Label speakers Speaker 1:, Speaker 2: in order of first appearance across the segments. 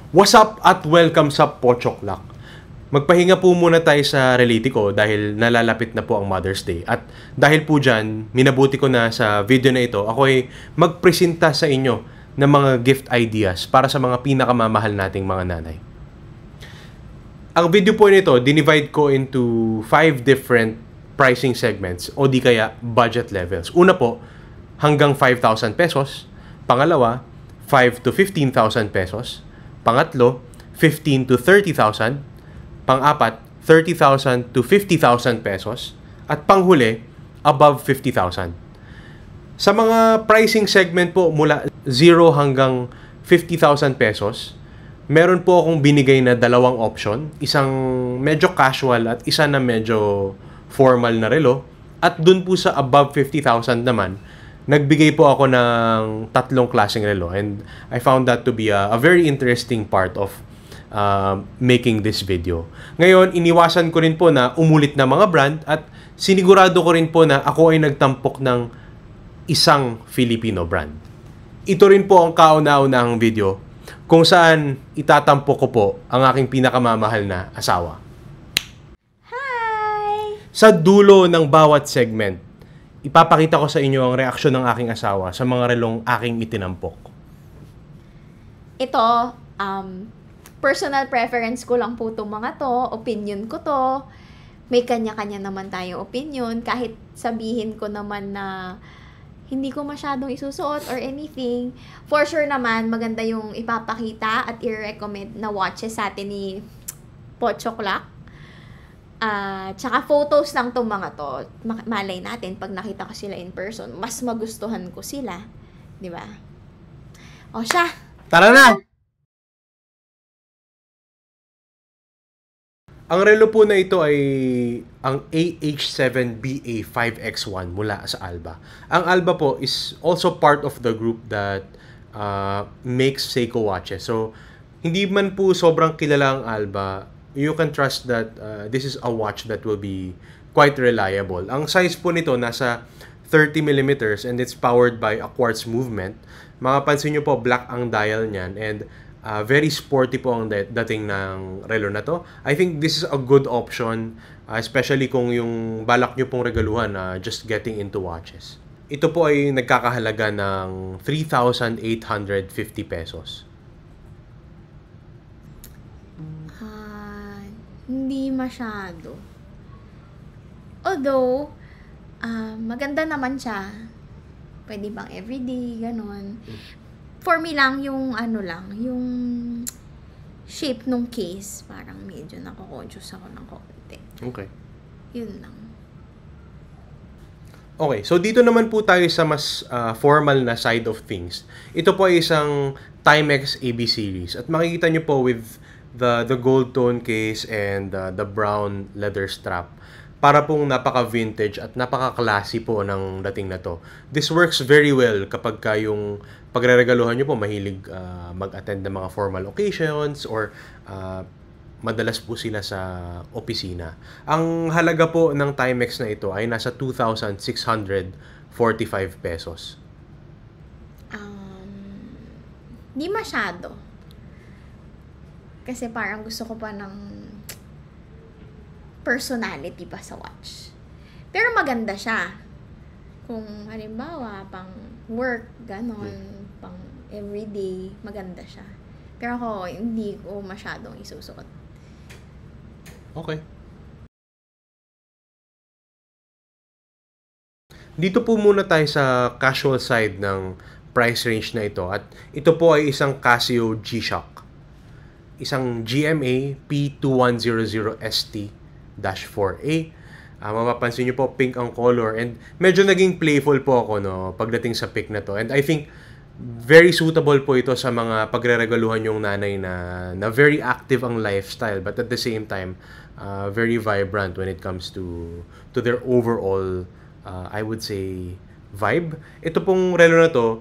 Speaker 1: What's up at welcome sa Pochoklak. Magpahinga po muna tayo sa reality ko dahil nalalapit na po ang Mother's Day. At dahil po dyan, minabuti ko na sa video na ito, ako ay magpresenta sa inyo ng mga gift ideas para sa mga pinakamamahal nating mga nanay. Ang video po nito, dinivide ko into 5 different pricing segments o di kaya budget levels. Una po, hanggang 5,000 pesos. Pangalawa, 5 to 15,000 pesos. Pangatlo, 15 to 30,000. Pang-apat, 30,000 to 50,000 pesos. At panghuli, above 50,000. Sa mga pricing segment po mula 0 hanggang 50,000 pesos, meron po akong binigay na dalawang option. Isang medyo casual at isa na medyo formal na relo. At dun po sa above 50,000 naman, nagbigay po ako ng tatlong klaseng relo, and I found that to be a very interesting part of making this video. Ngayon, iniwasan ko rin po na umulit na mga brand at sinigurado ko rin po na ako ay nagtampok ng isang Filipino brand. Ito rin po ang kauna-unahang video kung saan itatampok ko po ang aking pinakamamahal na asawa.
Speaker 2: Hi!
Speaker 1: Sa dulo ng bawat segment, ipapakita ko sa inyo ang reaksyon ng aking asawa sa mga relong aking itinampok.
Speaker 2: Ito, personal preference ko lang po itong mga to, opinion ko to. May kanya-kanya naman tayong opinion, kahit sabihin ko naman na hindi ko masyadong isusuot or anything. For sure naman, maganda yung ipapakita at i-recommend na watches sa atin ni Pochoklak. Tsaka photos lang itong mga to. Malay natin, pag nakita ko sila in person, mas magustuhan ko sila. Di ba? O siya!
Speaker 1: Tara na! Ang relo po na ito ay ang AH7BA5X1 mula sa Alba. Ang Alba po is also part of the group that makes Seiko watches. So, hindi man po sobrang kilala ang Alba, you can trust that this is a watch that will be quite reliable. Ang size po nito nasa 30mm and it's powered by a quartz movement. Makapansin nyo po, black ang dial niyan and very sporty po ang dating ng relo na to. I think this is a good option, especially kung yung balak nyo pong regaluhan just getting into watches. Ito po ay nagkakahalaga ng 3,850 pesos.
Speaker 2: Hindi masyado. Although, maganda naman siya. Pwede bang everyday, ganon. For me lang, yung yung shape nung case, parang medyo nako-conscious ako ng konti.
Speaker 1: Okay.
Speaker 2: Yun lang.
Speaker 1: Okay, so dito naman po tayo sa mas formal na side of things. Ito po ay isang Timex AB series. At makikita nyo po with the gold tone case and the brown leather strap. Para pong napaka-vintage at napaka-classy po ng dating na to. This works very well kapag yung pagreregaluhan nyo po mahilig mag-attend ng mga formal occasions or madalas po sila sa opisina. Ang halaga po ng Timex na ito ay nasa 2,645 pesos.
Speaker 2: Di masyado. Kasi parang gusto ko pa ng personality pa sa watch. Pero maganda siya. Kung halimbawa, pang work, ganon, pang everyday, maganda siya. Pero ako, hindi ko masyadong isusuot.
Speaker 1: Okay. Dito po muna tayo sa casual side ng price range na ito. At ito po ay isang Casio G-Shock. Isang GMA P2100ST-4A. Mapapansin nyo po, pink ang color. And medyo naging playful po ako pagdating sa pick na to. And I think very suitable po ito sa mga pagreregaluhan yung nanay na very active ang lifestyle. But at the same time, very vibrant when it comes to their overall, I would say, vibe. Ito pong relo na to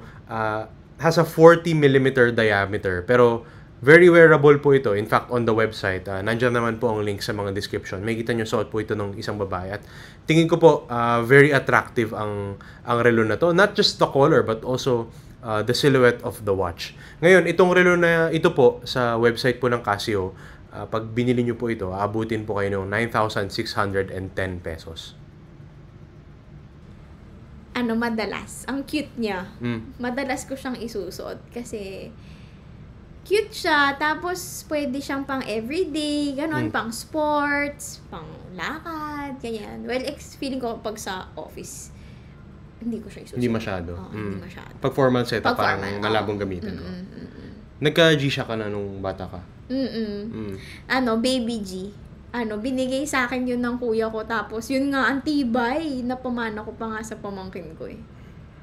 Speaker 1: has a 40mm diameter. Pero very wearable po ito. In fact, on the website, nandiyan naman po ang link sa mga description. May kita nyo suot po ito ng isang babae. At tingin ko po, very attractive ang relo na to. Not just the color, but also the silhouette of the watch. Ngayon, itong relo na ito po sa website po ng Casio, pag binili nyo po ito, aabutin po kayo ng 9,610 pesos.
Speaker 2: Madalas. Ang cute niya. Madalas ko siyang isusot kasi cute siya. Tapos, pwede siyang pang everyday, ganon, pang sports, pang lakad, ganyan. Well, feeling ko pag sa office, hindi ko siya isusot.
Speaker 1: Hindi masyado.
Speaker 2: Hindi masyado.
Speaker 1: Pag formal setup,
Speaker 2: Pag
Speaker 1: parang
Speaker 2: formal,
Speaker 1: malabong gamitin. Nagka-G-Shock ka na nung bata ka?
Speaker 2: Baby G. Binigay sa akin yun ng kuya ko. Tapos, yun nga, ang tibay. Napamana ko pa nga sa pamangkin ko eh.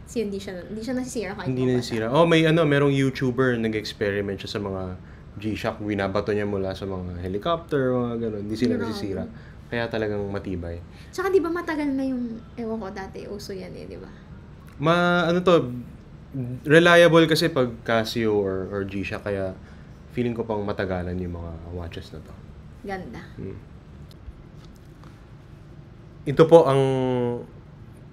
Speaker 2: Kasi hindi siya nasisira kahit
Speaker 1: Hindi nasisira. Merong YouTuber nag-experiment siya sa mga G-Shock. Binabato niya mula sa mga helicopter, mga gano'n. Hindi sila nasisira. Kaya talagang matibay.
Speaker 2: Tsaka di ba matagal na yung, ewan ko dati, uso yan eh, di ba?
Speaker 1: Reliable kasi pag Casio or G-Shock. Kaya feeling ko pang matagalan yung mga watches na to.
Speaker 2: Ganda.
Speaker 1: Ito po ang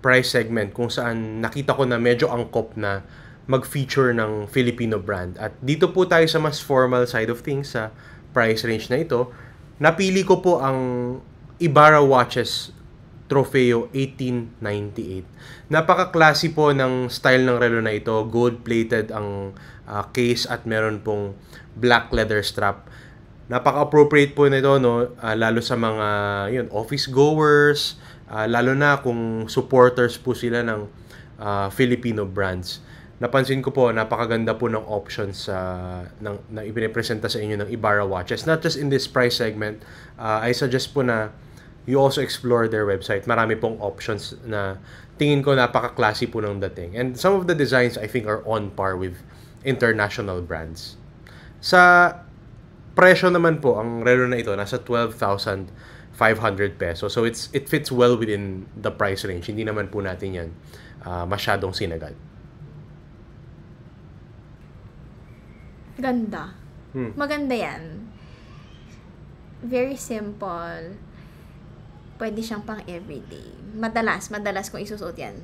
Speaker 1: price segment kung saan nakita ko na medyo angkop na mag-feature ng Filipino brand. At dito po tayo sa mas formal side of things sa price range na ito. Napili ko po ang Ibarra Watches Trofeo 1898. Napaka-classy po ng style ng relo na ito. Gold-plated ang case at meron pong black leather strap. Napaka-appropriate po nito, no? Lalo sa mga office goers, lalo na kung supporters po sila ng Filipino brands. Napansin ko po, napakaganda po ng options na ipinipresenta sa inyo ng Ibarra Watches. Not just in this price segment, I suggest po na you also explore their website. Marami pong options na tingin ko napaka-classy po ng dating. And some of the designs I think are on par with international brands. Sa presyo naman po, ang relo na ito nasa 12,500 pesos. So it fits well within the price range. Hindi naman po natin yan masyadong sinagad.
Speaker 2: Ganda. Maganda yan. Very simple. Pwede siyang pang everyday. Madalas kung isusuot yan.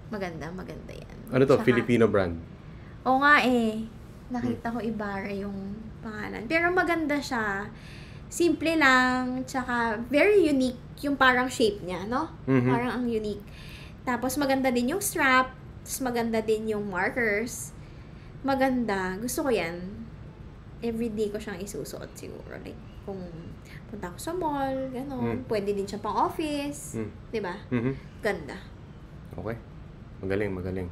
Speaker 2: Maganda yan.
Speaker 1: Ano to? Filipino brand?
Speaker 2: Oo nga eh. Nakita ko Ibarra yung pangalan. Pero maganda siya. Simple lang. Tsaka very unique yung parang shape niya, no? Parang ang unique. Tapos maganda din yung strap. Tapos maganda din yung markers. Maganda. Gusto ko yan. Everyday ko siyang isusuot siguro. Like, kung punta ako sa mall, gano'n. Pwede din siya pang office. Diba? Ganda.
Speaker 1: Okay. Magaling.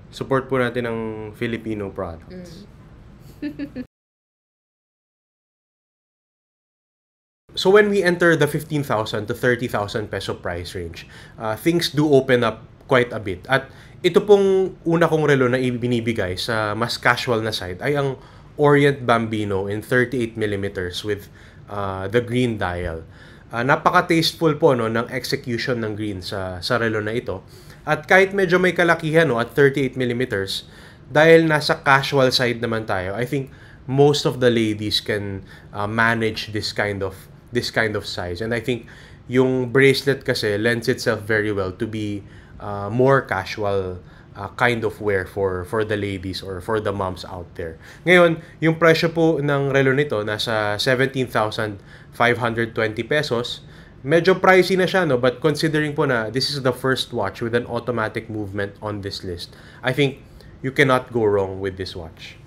Speaker 1: Support po natin ang Filipino products. So when we enter the 15,000 to 30,000 peso price range, things do open up quite a bit. At ito pong una kong relo na ibinibigay sa mas casual na side ay ang Orient Bambino in 38mm with the green dial. Napaka-tasteful po ng execution ng green sa relo na ito. At kahit medyo may kalakihan at 38mm, dahil nasa casual side naman tayo, I think most of the ladies can manage this kind of size. And I think yung bracelet kasi lends itself very well to be more casual kind of wear for the ladies or for the moms out there. Ngayon, yung presyo po ng relo nito nasa 17,520 pesos. Medyo pricey na siya, no? But considering po na this is the first watch with an automatic movement on this list, I think you cannot go wrong with this watch.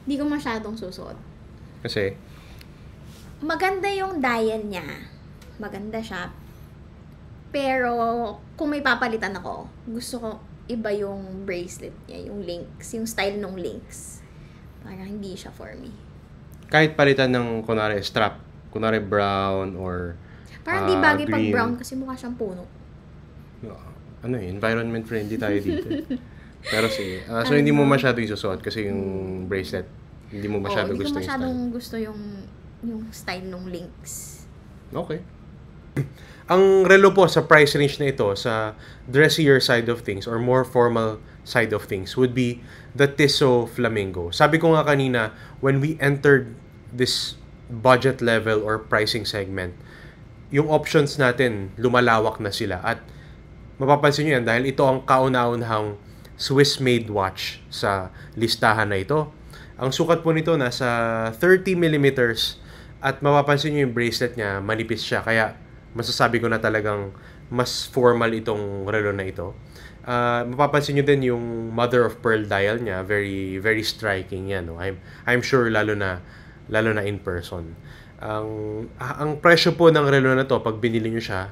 Speaker 2: Di ko masyadong susuot.
Speaker 1: Kasi?
Speaker 2: Maganda yung dial niya. Maganda siya. Pero, kung may papalitan ako, gusto ko iba yung bracelet niya, yung links, yung style ng links. Parang hindi siya for me.
Speaker 1: Kahit palitan ng, kunwari, strap, kunwari brown or
Speaker 2: parang di bagay pag brown kasi mukha siyang puno.
Speaker 1: Environment friendly tayo dito. Pero sige. So, hindi mo masyado isusuot kasi yung bracelet, hindi mo masyado gusto yung style.
Speaker 2: Hindi ko masyadong gusto yung style ng links.
Speaker 1: Okay. Ang relo po sa price range na ito, sa dressier side of things or more formal side of things would be the Tissot Flamingo. Sabi ko nga kanina, when we entered this budget level or pricing segment, yung options natin lumalawak na sila at Mapapansin nyo yan dahil ito ang kauna-unahang Swiss-made watch sa listahan na ito. Ang sukat po nito nasa 30 millimeters at mapapansin nyo yung bracelet niya, manipis siya. Kaya masasabi ko na talagang mas formal itong relo na ito. Mapapansin nyo din yung mother of pearl dial niya, very very striking yan. No? I'm sure lalo na in person. Ang presyo po ng relo na to pag binili nyo siya,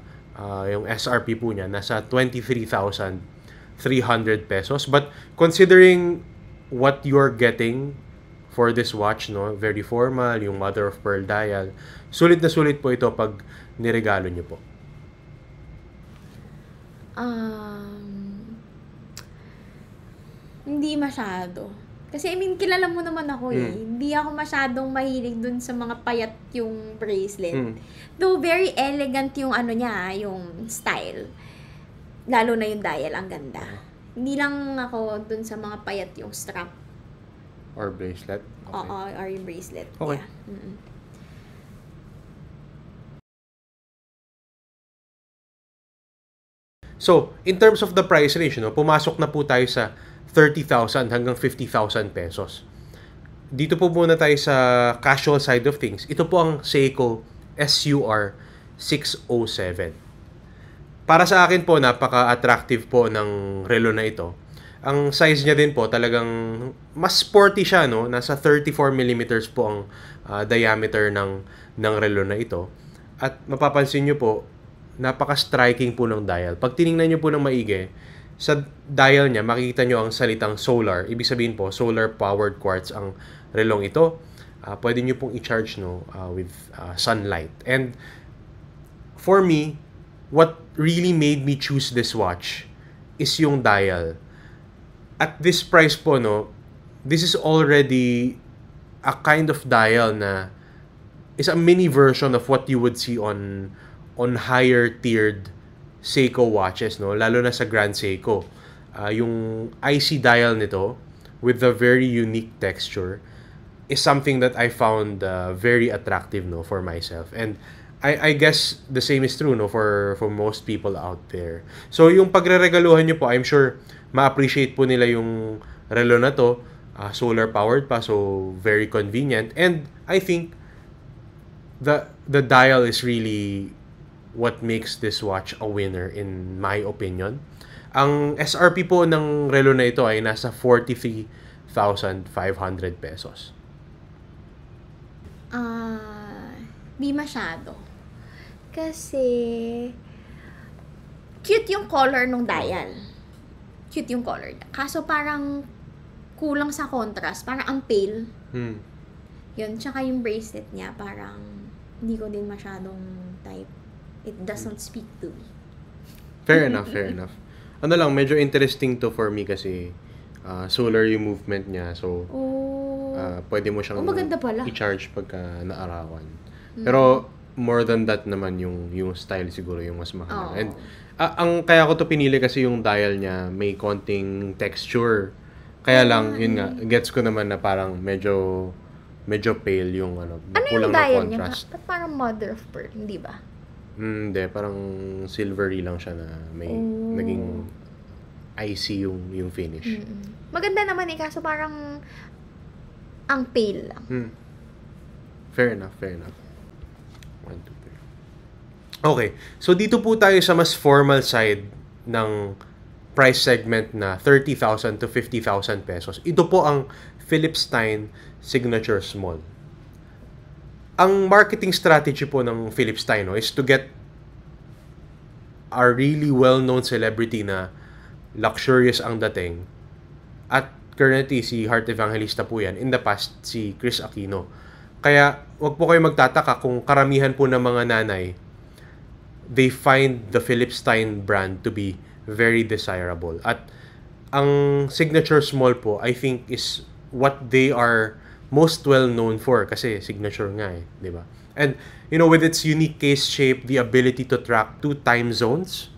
Speaker 1: yung SRP po niya nasa 23,300 pesos. But considering what you're getting for this watch, no, very formal, yung mother of pearl dial, sulit na sulit po ito pag niregalo nyo po.
Speaker 2: Hindi masyado. Kasi I mean, kilala mo naman ako eh. Hindi ako masyadong mahilig dun sa mga payat yung bracelet. Though very elegant yung ano niya, yung style. Lalo na yung dial, ang ganda. Hindi lang ako dun sa mga payat yung strap.
Speaker 1: Or bracelet? Okay.
Speaker 2: Oo, or yung bracelet.
Speaker 1: Okay.
Speaker 2: Yeah.
Speaker 1: So, in terms of the price range, no, pumasok na po tayo sa 30,000 hanggang 50,000 pesos. Dito po muna tayo sa casual side of things. Ito po ang Seiko SUR 607. Para sa akin po, napaka-attractive po ng relo na ito. Ang size niya din po, talagang mas sporty siya, no? Nasa 34 millimeters po ang diameter ng relo na ito. At mapapansin nyo po, napaka-striking po ng dial. Pag tiningnan nyo po ng maigi, sa dial niya, makikita nyo ang salitang solar. Ibig sabihin po, solar-powered quartz ang relong ito. Pwede nyo pong i-charge, no, with sunlight. And for me, what really made me choose this watch is yung dial. At this price po, no, this is already a kind of dial na is a mini version of what you would see on higher tiered Seiko watches, no, lalo na sa Grand Seiko. Yung IC dial nito with the very unique texture is something that I found very attractive, no, for myself. And I guess the same is true, no, for most people out there. So yung pagreregaluhan nyo po, I'm sure ma-appreciate po nila yung relo na to. Solar powered pa, so very convenient. And I think the dial is really what makes this watch a winner in my opinion. Ang SRP po ng relo na ito ay nasa 43,500 pesos.
Speaker 2: Di masyado. Kasi cute yung color ng dial. Cute yung color. Kaso parang kulang sa contrast. Parang ang pale. Yun. Tsaka yung bracelet niya, parang hindi ko din masyadong type. It doesn't speak to me.
Speaker 1: Fair enough, fair enough. Ano lang, medyo interesting to for me kasi solar yung movement niya. So, pwede mo siyang
Speaker 2: maganda pala.
Speaker 1: i-charge pagka naarawan. Pero, more than that naman yung style siguro yung mas mahalaga. And, ang kaya ko to pinili kasi yung dial niya may konting texture. Kaya lang, yun nga, gets ko naman na parang medyo pale yung
Speaker 2: yung
Speaker 1: kulang na
Speaker 2: dial
Speaker 1: contrast.
Speaker 2: niya? Parang mother of pearl, hindi ba?
Speaker 1: Hindi, parang silvery lang siya na may naging icy yung finish.
Speaker 2: Maganda naman kaso parang ang pale lang.
Speaker 1: Fair enough, fair enough. 1, 2, 3. Okay, so dito po tayo sa mas formal side ng price segment na 30,000 to 50,000 pesos. Ito po ang Philippe Stein Signature Small. Ang marketing strategy po ng Philippe Stein, no, is to get a really well-known celebrity na luxurious ang dating. At currently, si Heart Evangelista po yan. In the past, si Chris Aquino. Kaya, wag po kayo magtataka kung karamihan po ng mga nanay, they find the Philippe Stein brand to be very desirable. At ang Signature Small po, I think, is what they are most well known for kasi signature nga eh, di ba? And with its unique case shape, the ability to track 2 time zones,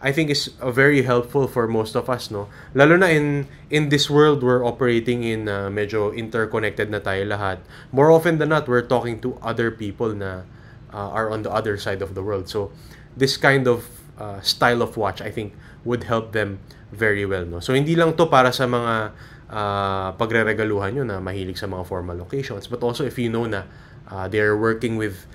Speaker 1: I think is very helpful for most of us, no? Lalo na in this world we're operating in, medyo interconnected na tayo lahat. More often than not, we're talking to other people na are on the other side of the world. So this kind of style of watch, I think would help them very well, no? So hindi lang to para sa mga pagreregaluhan nyo na mahilig sa mga formal occasions, but also if you know na they're working with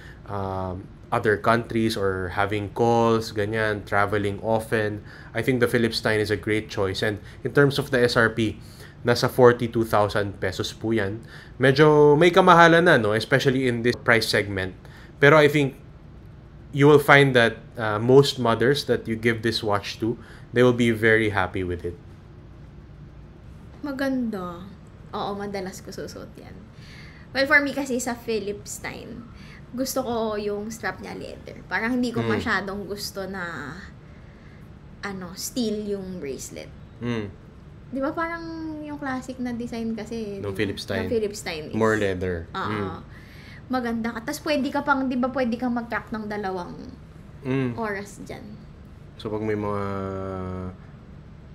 Speaker 1: other countries or having calls, ganyan, traveling often, I think the Philip Stein is a great choice. And in terms of the SRP, nasa 42,000 pesos po yan. Medyo may kamahalan na, no? Especially in this price segment. Pero I think you will find that most mothers that you give this watch to, they will be very happy with it.
Speaker 2: Maganda. Oo, madalas ko susuot yan. Well, for me kasi sa Philip Stein, gusto ko yung strap niya leather. Parang hindi ko masyadong gusto na steel yung bracelet. Di ba parang yung classic na design kasi
Speaker 1: No, Philip Stein.
Speaker 2: Na Philip Stein is
Speaker 1: More leather.
Speaker 2: maganda ka. Tapos pwede ka pang, di ba pwede kang mag-crack ng 2 oras dyan.
Speaker 1: So pag may mga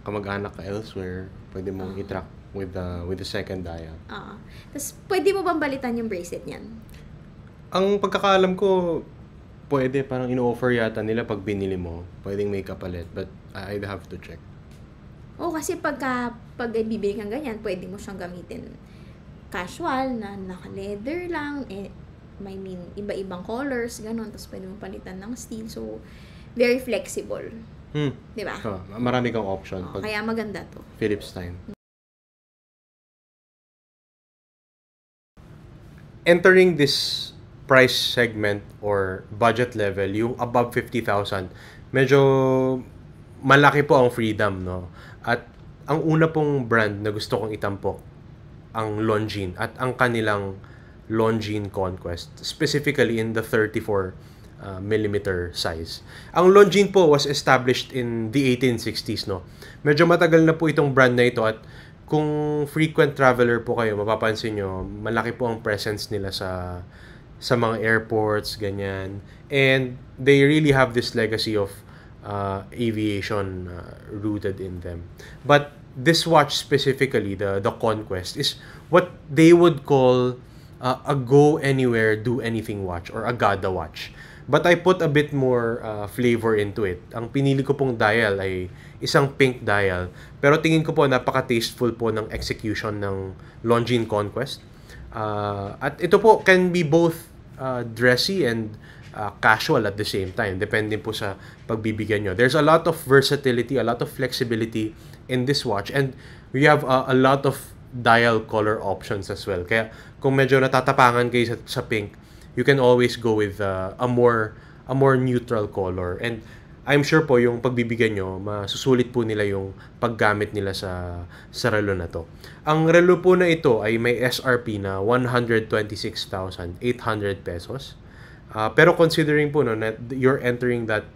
Speaker 1: kamag-anak ka elsewhere, pwede mong i-track with the second dial.
Speaker 2: Tapos pwede mo bang balitan yung bracelet niyan?
Speaker 1: Ang pagkakaalam ko, pwede, parang ino-offer yata nila pag binili mo. Pwedeng may kapalit, but I'd have to check.
Speaker 2: Kasi pag bibili kang ganyan, pwede mo siyang gamitin casual, na naka-leather lang, iba-ibang colors, ganun. Tapos pwede mo palitan ng steel. So, very flexible. Di ba?
Speaker 1: Marami kang option.
Speaker 2: Kaya maganda to.
Speaker 1: Philip Stein. Entering this price segment or budget level, yung above 50,000, medyo malaki po ang freedom, no? At ang una pong brand na gusto kong itampok, ang Longines at ang kanilang Longines Conquest, specifically in the 34 millimeter size. Ang Longines po was established in the 1860s, no? Medyo matagal na po itong brand na ito, at kung frequent traveler po kayo, mapapansin nyo, malaki po ang presence nila sa mga airports, ganyan. And they really have this legacy of aviation rooted in them. But this watch specifically, the Conquest, is what they would call a go anywhere, do anything watch, or a Gada watch. But I put a bit more flavor into it. Ang pinili ko pong dial ay isang pink dial. Pero tingin ko po napaka-tasteful po ng execution ng Longines Conquest. At ito po can be both dressy and casual at the same time. Depende po sa pagbibigyan nyo. There's a lot of versatility, a lot of flexibility in this watch. And we have a lot of dial color options as well. Kaya kung medyo natatapangan kayo sa pink, you can always go with a more neutral color. And I'm sure po yung pagbibigyan nyo, masusulit po nila yung paggamit nila sa relo na to. Ang relo po na ito ay may SRP na 126,800 pesos. Pero considering po no, na you're entering that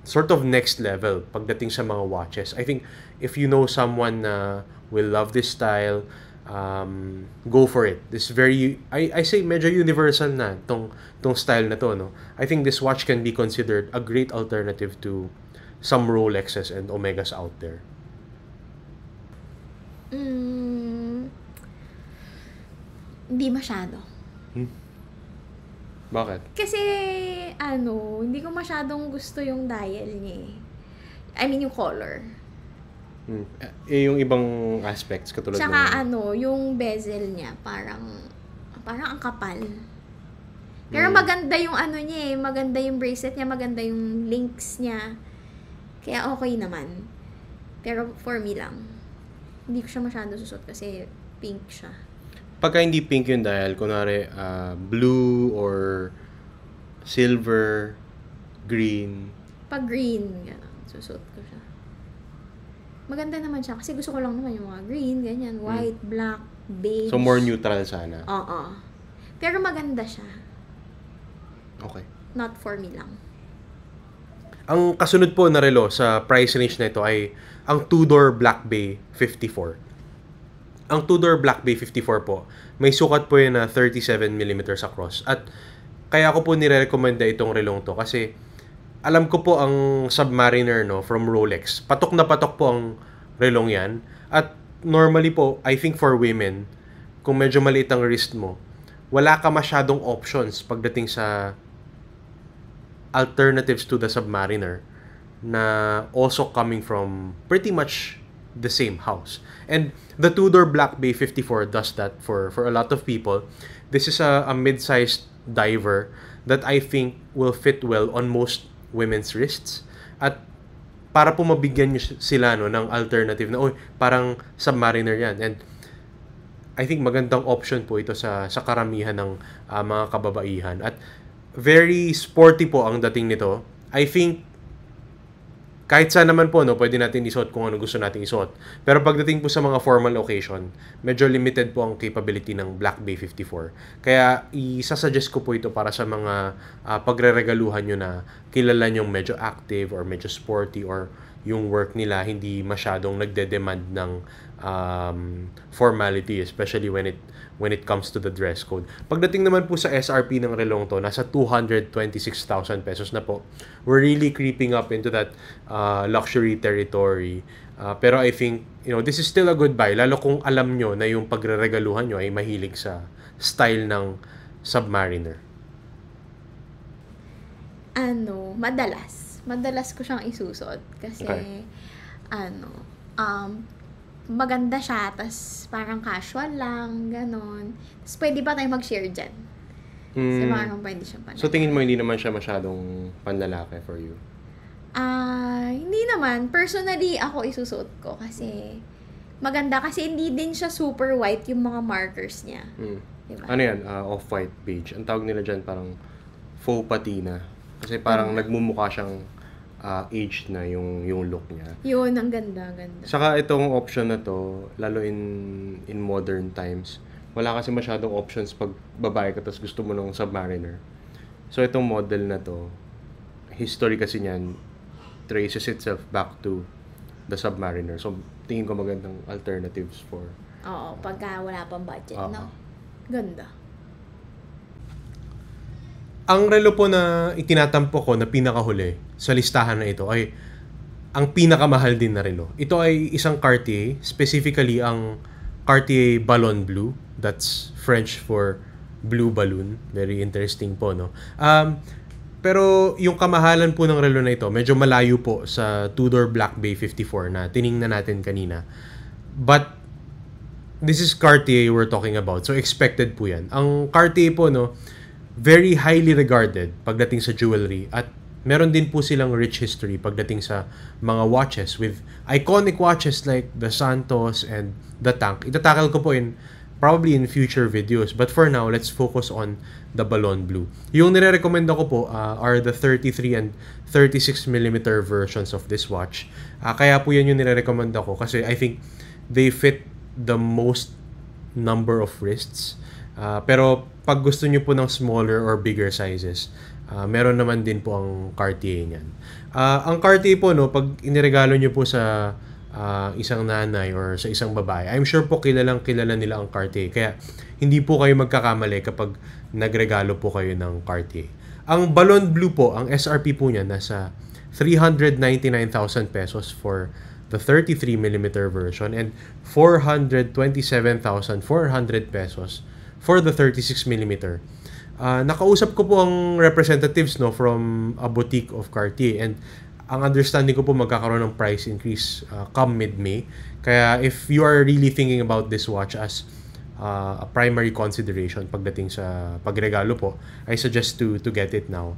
Speaker 1: sort of next level pagdating sa mga watches, I think if you know someone na will love this style, go for it. This very, I say medyo universal na tong style na to, no? I think this watch can be considered a great alternative to some Rolexes and Omegas out there.
Speaker 2: Hindi masyado.
Speaker 1: Bakit?
Speaker 2: Kasi, hindi ko masyadong gusto yung dial niya eh. I mean, yung color.
Speaker 1: Yung ibang aspects katulad
Speaker 2: Tsaka yung bezel niya, parang ang kapal. Pero maganda yung niya eh, maganda yung bracelet niya, maganda yung links niya. Kaya okay naman. Pero for me lang, hindi ko siya masyado susot kasi pink siya.
Speaker 1: Pagka hindi pink yung dial, kunwari blue or silver, green.
Speaker 2: Pag green, susot ko siya. Maganda naman siya kasi gusto ko lang naman yung mga green, ganyan, white, black, beige.
Speaker 1: So more neutral sana.
Speaker 2: Oo. Pero maganda siya.
Speaker 1: Okay.
Speaker 2: Not for me lang.
Speaker 1: Ang kasunod po na relo sa price range na ito ay ang Tudor Black Bay 54. Ang Tudor Black Bay 54 po, may sukat po yun na 37mm across. At kaya ko po nire-recommend itong relong to kasi alam ko po ang Submariner, no, from Rolex. Patok na patok po ang relong yan. At normally po, I think for women, kung medyo maliit ang wrist mo, wala ka masyadong options pagdating sa alternatives to the Submariner. na also coming from pretty much the same house. And the Tudor Black Bay 54 does that for a lot of people. This is a mid-sized diver that I think will fit well on most women's wrists. At para po mabigyan nyo sila no, ng alternative na, parang Submariner yan. And I think magandang option po ito sa karamihan ng mga kababaihan. At very sporty po ang dating nito. I think kahit saan naman po, no, pwede natin isuot kung ano gusto nating isuot. Pero pagdating po sa mga formal occasion, medyo limited po ang capability ng Black Bay 54. Kaya isasuggest ko po ito para sa mga pagre-regaluhan nyo na kilala nyong medyo active or medyo sporty or yung work nila hindi masyadong nagde-demand ng formality, especially when it comes to the dress code. Pagdating naman po sa SRP ng relong to, nasa 226,000 pesos na po. We're really creeping up into that luxury territory. Pero I think, this is still a good buy, lalo kung alam nyo na yung pagre-regaluhan nyo ay mahilig sa style ng Submariner.
Speaker 2: Madalas ko siyang isusot kasi maganda siya, tas parang casual lang, ganon. Tas pwede pa tayo mag-share dyan. Kasi parang pwede siyang panlalaki.
Speaker 1: So tingin mo hindi naman siya masyadong panlalaki for you?
Speaker 2: Hindi naman. Personally, ako isusuot ko kasi maganda kasi hindi din siya super white yung mga markers niya. Diba?
Speaker 1: Ano yan? Off-white beige. Ang tawag nila dyan parang faux patina. Kasi parang nagmumukha siyang aged na yung look niya.
Speaker 2: Yun, ang ganda.
Speaker 1: Saka itong option na to, lalo in modern times, wala kasi masyadong options pag babae ka tapos gusto mo ng Submariner. So itong model na to, history kasi niyan, traces itself back to the Submariner. So tingin ko magandang alternatives for...
Speaker 2: Oo, pagka wala pang budget, no? Ganda.
Speaker 1: Ang relo po na itinatampo ko na pinakahuli sa listahan na ito ay ang pinakamahal din na relo. Ito ay isang Cartier, specifically ang Cartier Ballon Bleu. That's French for blue balloon. Very interesting po, no? Pero yung kamahalan po ng relo na ito, medyo malayo po sa Tudor Black Bay 54 na tiningnan natin kanina. But this is Cartier we're talking about. So expected po yan. Ang Cartier po, no, very highly regarded pagdating sa jewelry at meron din po silang rich history pagdating sa mga watches with iconic watches like the Santos and the Tank. Itatakal ko po probably in future videos, but for now, let's focus on the Ballon Bleu. Yung nire-recommenda ko po are the 33 and 36mm versions of this watch. Kaya po yan yung nire-recommenda ko kasi I think they fit the most number of wrists. Pero pag gusto nyo po ng smaller or bigger sizes, meron naman din po ang Cartier niyan. Ang Cartier po, no, pag iniregalo nyo po sa isang nanay or sa isang babae, I'm sure po kilala nila ang Cartier. Kaya hindi po kayo magkakamali kapag nagregalo po kayo ng Cartier. Ang Ballon Bleu po, ang SRP po niya nasa 399,000 pesos for the 33mm version and 427,400 pesos for the 36mm. Nakausap ko po ang representatives, no, from a boutique of Cartier, and ang understanding ko po magkakaroon ng price increase come mid-May. Kaya if you are really thinking about this watch as a primary consideration pagdating sa pagregalo po, I suggest to get it now.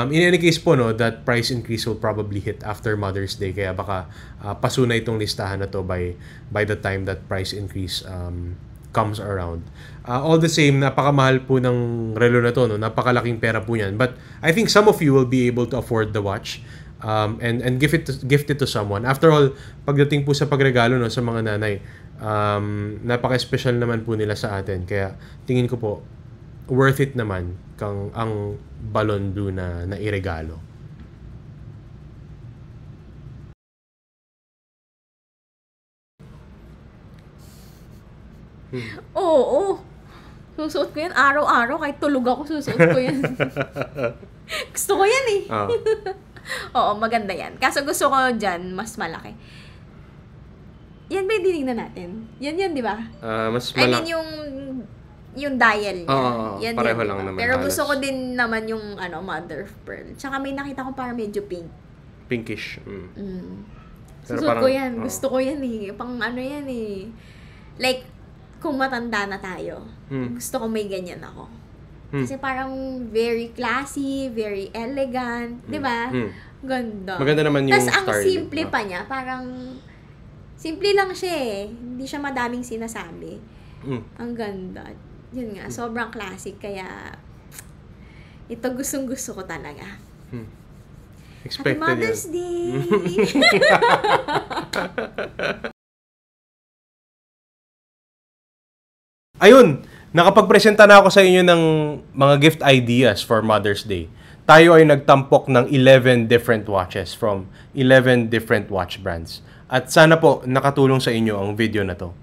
Speaker 1: In any case po, no, that price increase will probably hit after Mother's Day, kaya baka paso na itong listahan na to by the time that price increase comes around. All the same, napakamahal po ng relo na to, no? Napakalaking pera po yan. But I think some of you will be able to afford the watch and gift it to someone. After all, pagdating po sa pagregalo, no, sa mga nanay, napaka-special naman po nila sa atin. Kaya tingin ko po, worth it naman ang Ballon Bleu na iregalo.
Speaker 2: Oo. Susuot ko yan araw-araw. Kahit tulog ako, susuot ko yan. Gusto ko yan eh. Oo, maganda yan. Kaso gusto ko dyan, mas malaki. Yan ba yung dinignan natin? Yan, di ba?
Speaker 1: Mas
Speaker 2: I mean, yung dial niya. Yan
Speaker 1: pareho
Speaker 2: din,
Speaker 1: lang
Speaker 2: diba?
Speaker 1: naman.
Speaker 2: Pero
Speaker 1: halos.
Speaker 2: gusto ko din naman yung mother of pearl. Tsaka may nakita ko parang medyo pink.
Speaker 1: Pinkish. Pero
Speaker 2: Susunod
Speaker 1: parang,
Speaker 2: ko yan.
Speaker 1: oo.
Speaker 2: Gusto ko yan eh. Pang ano yan eh. Like, kung matanda na tayo, gusto ko may ganyan ako. Kasi parang very classy, very elegant, di ba? Ganda.
Speaker 1: Maganda naman yung
Speaker 2: Tas ang
Speaker 1: style.
Speaker 2: simple pa niya, parang simple lang siya eh. Hindi siya madaming sinasabi. Ang ganda. Yun nga, sobrang classic. Kaya, ito gustong-gusto ko talaga.
Speaker 1: Expected
Speaker 2: Happy Mother's
Speaker 1: yan.
Speaker 2: Day!
Speaker 1: Ayun! Nakapagpresenta na ako sa inyo ng mga gift ideas for Mother's Day. Tayo ay nagtampok ng 11 different watches from 11 different watch brands. At sana po nakatulong sa inyo ang video na to.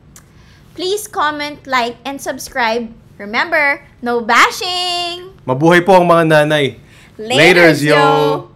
Speaker 2: Please comment, like, and subscribe. Remember, no bashing!
Speaker 1: Mabuhay po ang mga nanay.
Speaker 2: Laters, yo!